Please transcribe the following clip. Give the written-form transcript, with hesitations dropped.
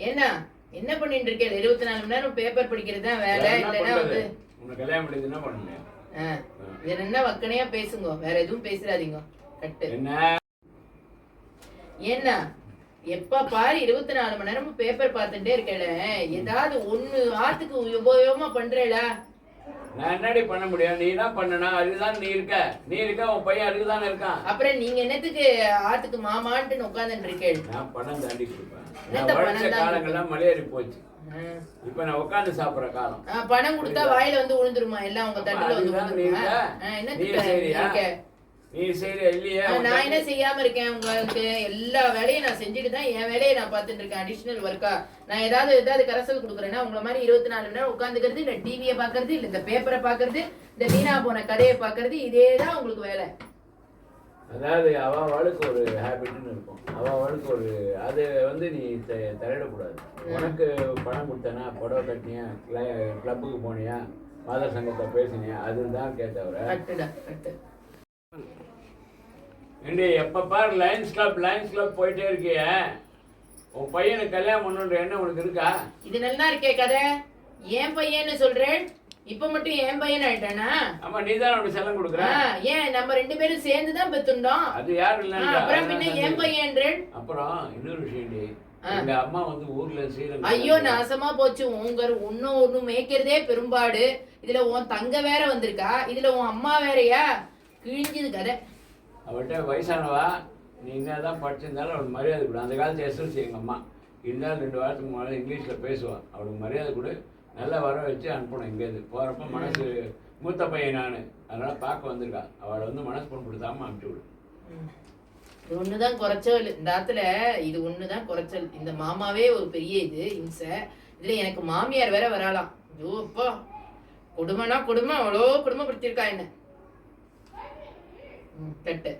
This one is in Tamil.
என்ன என்ன பண்ணிட்டு இருக்கேன்? 24 மணி நேரம் பேப்பர் படிக்கிறது தான் வேலை. இல்லைன்னா வந்து உனக்கு கல்யாணம் பண்ணி என்ன பண்ணுங்க? இது என்ன வக்கனையா பேசுங்க, வேற எதுவும் பேசுறாதீங்க. கட்டு என்ன எப்ப பாரு 24 மணி நேரமும் பேப்பர் பார்த்துட்டே இருக்கல. ஏதாவது ஒண்ணு ஆத்துக்கு உபயோகமா பண்றேடா? நான் என்னடி பண்ண முடியும்? நீ தான் பண்ணனா? அதுதான் நீ இருக்க உன் பையன் அதுக்குதானே இருக்கான். அப்புறம் நீங்க என்னத்துக்கு ஆத்துக்கு மாமான்ட்டு உட்காந்துட்டு இருக்கேன்? நான் பணம் தாண்டி கொடுப்பேன். நான் உழைச்ச காலங்கள்லாம் மலையேறி போச்சு. இப்ப நான் உட்காந்து சாப்பிடுற காலம். பணம் கொடுத்தா வாயில வந்து விழுந்துருமா? எல்லாம் உங்க தட்டுல வந்து விழுந்துருமா? என்ன நீ செய்யற இல்லையா? நான் என்ன செய்யாம இருக்கேன்? உங்களுக்கு எல்லா வேலையும் நான் செஞ்சுட்டு தான் என் வேலையை நான் பார்த்துட்டு இருக்கேன். அடிஷனல் ஒர்க்கா நான் ஏதாவது கரசல் கொடுக்குறேன்னா உங்களை மாதிரி 24 மணி நேரம் உட்காந்துக்கிறது, இல்ல டிவியை பாக்குறது, இல்ல இந்த பேப்பரை பாக்குறது, இந்த வீணா போன கதையை பாக்குறது, இதேதான் உங்களுக்கு வேலை. அதாவது அவளுக்கு ஒரு ஹேபிட்னு இருக்கும். அவளுக்கு ஒரு அது வந்து நீ தலையிடக்கூடாது. உனக்கு பணம் கொடுத்தனா, புடவை கட்டினியா, கிளப்புக்கு போனியா, மாதர் சங்கத்தை பேசினியா, அதுதான் கேட்டவர. ஏண்டி எப்ப பாரு லயன்ஸ் கிளப் போயிட்டே இருக்கிய? உன் பையனுக்கு கல்யாணம் பண்ணுன்ற எண்ணம் உனக்கு இருக்கா? இது நல்லா இருக்கே கதை. ஏன் பையன்னு சொல்றேன்? இப்ப மட்டும் என் பையன் ஆயிட்டானா? ஆமா, நீ தான் அவனுக்கு செல்லம் கொடுக்குற. ஏன் நம்ம 2 பேரும் சேர்ந்து தான் பெத்துண்டோம். அது யாரும் இல்ல. அப்புறம் பின்ன என் பையன்றேன். அப்புறம் இன்னொரு விஷயம், எங்க அம்மா வந்து ஊர்ல சீரங்க. ஐயோ நாசமா போச்சு. உங்க ஒண்ணு மேய்க்கிறதே பெரும்பாடு. இதுல உன் தங்க வேற வந்திருக்கா, இதுல உன் அம்மா வேறயா? கிழிஞ்சது கதை. அவள்கிட்ட வயசானவா, நீ என்னதான் படிச்சிருந்தாலும் அவளுக்கு மரியாதை கொடு. அந்த காலத்து எஸ்எல்சி எங்கள் அம்மா இருந்தாலும் 2 வாரத்துக்கு முன்னாடி இங்கிலீஷில் பேசுவாள். அவளுக்கு மரியாதை கொடு. நல்லா வர வச்சு அனுப்பணும். இங்கேருந்து போகிறப்ப மனசு மூத்த பையன் நான், அதனால் பார்க்க வந்திருக்கா. அவளை வந்து மனசு புண்படுத்தாமல் அனுப்பிச்சு விடு. இது ஒண்ணுதான் குறைச்சல் இந்த ஆத்துல. இது ஒண்ணுதான் குறைச்சல். இந்த மாமாவே ஒரு பெரிய இம்சை. இதுல எனக்கு மாமியார் வேற வராலாம். ஐயோப்பா, கொடுமைனா கொடுமை. அவ்வளோ கொடுமைப்படுத்திருக்கா என்ன. கட்டு.